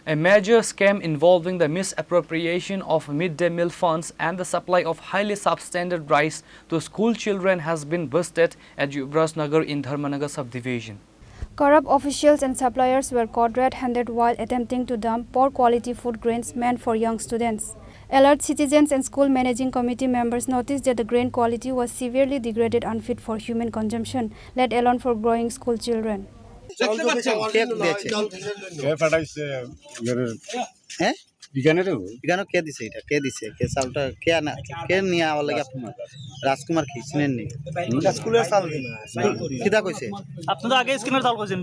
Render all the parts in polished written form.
A major scam involving the misappropriation of midday meal funds and the supply of highly substandard rice to school children has been busted at Yuvraj Nagar in Dharmanagar subdivision. Corrupt officials and suppliers were caught red-handed while attempting to dump poor-quality food grains meant for young students. Alert citizens and school managing committee members noticed that the grain quality was severely degraded, unfit for human consumption, let alone for growing school children. রাজকুমার কি চিনেন নি স্কুলের চাল কিটা কইছে আপনি তো আগে স্কুলের চাল কইছেন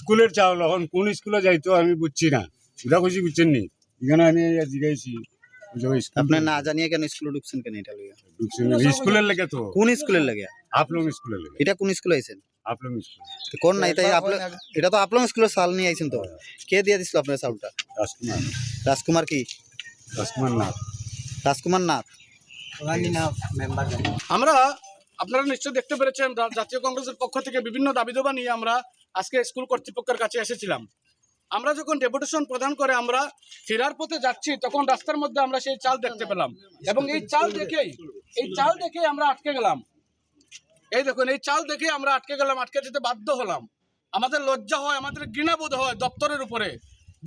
স্কুলের চাল এখন কোন স্কুলে যাইতো আমি বুঝছি না কিটা কইছি বুঝছেন নি এখানে আমি জিগাইছি আপনি না জানিয়ে কেন স্কুলে ঢুকছেন কেন এটা লইয়া ঢুকছেন স্কুলের লাগে তো কোন স্কুলের লাগে আপলং স্কুলের লাগে এটা কোন স্কুলে আইছেন আপলং স্কুল কোন নাই তাই এটা তো আপলং স্কুলের চাল নিয়ে আইছেন তো কে দিয়ে দিছিল আপনার চালটা রাজকুমার কি রাজকুমার নাথ আমরা আপনারা নিশ্চয় দেখতে পেরেছেন জাতীয় কংগ্রেসের পক্ষ থেকে বিভিন্ন দাবি দাবা নিয়ে আমরা আজকে স্কুল কর্তৃপক্ষের কাছে এসেছিলাম। আমরা যখন ডেপুটেশন প্রদান করে আমরা ফেরার পথে যাচ্ছি তখন রাস্তার মধ্যে আমরা সেই চাল দেখতে পেলাম এবং এই চাল দেখেই আমরা আটকে গেলাম। এই দেখুন এই চাল দেখেই আমরা আটকে গেলাম, আটকে যেতে বাধ্য হলাম। আমাদের লজ্জা হয়, আমাদের ঘৃণাবোধ হয় দপ্তরের উপরে,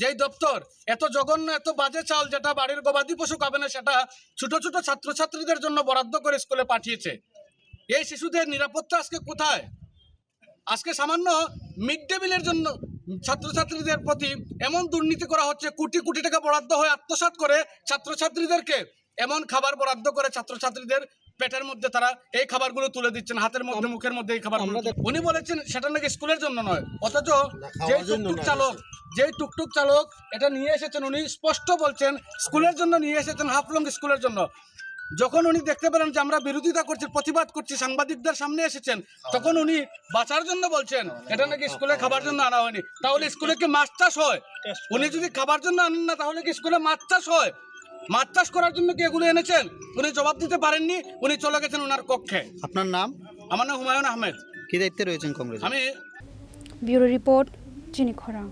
যেই দপ্তর এত জঘন্য এত বাজে চাল যেটা বাড়ির গবাদি পশু খাবে না সেটা ছোট ছোট ছাত্রছাত্রীদের জন্য বরাদ্দ করে স্কুলে পাঠিয়েছে। এই শিশুদের নিরাপত্তা আজকে কোথায়? আজকে সামান্য মিড ডে মিলের জন্য ছাত্রছাত্রীদের প্রতি এমন দুর্নীতি করা হচ্ছে, কোটি কোটি টাকা বরাদ্দ হয়ে আত্মসাৎ করে ছাত্রছাত্রীদেরকে এমন খাবার বরাদ্দ করে ছাত্রছাত্রীদের পেটের মধ্যে তারা এই খাবারগুলো তুলে দিচ্ছেন, হাতের মধ্যে মুখের মধ্যে এই খাবার। উনি বলেছেন সেটা নাকি স্কুলের জন্য নয়, অথচ যেই টুকটুক চালক এটা নিয়ে এসেছেন উনি স্পষ্ট বলছেন স্কুলের জন্য নিয়ে এসেছেন, হাফলং স্কুলের জন্য। যখন উনি দেখতে পেলেন যে আমরা বিরোধিতা করছি, প্রতিবাদ করছি, সাংবাদিকদের সামনে এসেছেন, তখন উনি বাঁচার জন্য বলছেন এটা নাকি স্কুলে খাবার জন্য আনা হয়নি। তাহলে স্কুলে কি মাছ চাষ হয়? উনি যদি খাবার জন্য আনেন না তাহলে কি স্কুলে মাছ চাষ হয়? মাছ চাষ করার জন্য কি এগুলো এনেছেন? উনি জবাব দিতে পারেননি, উনি চলে গেছেন ওনার কক্ষে। আপনার নাম? আমার নাম হুমায়ুন আহমেদ। কি দায়িত্বে রয়েছেন কংগ্রেস? আমি ব্যুরো রিপোর্ট, চিনিখরা।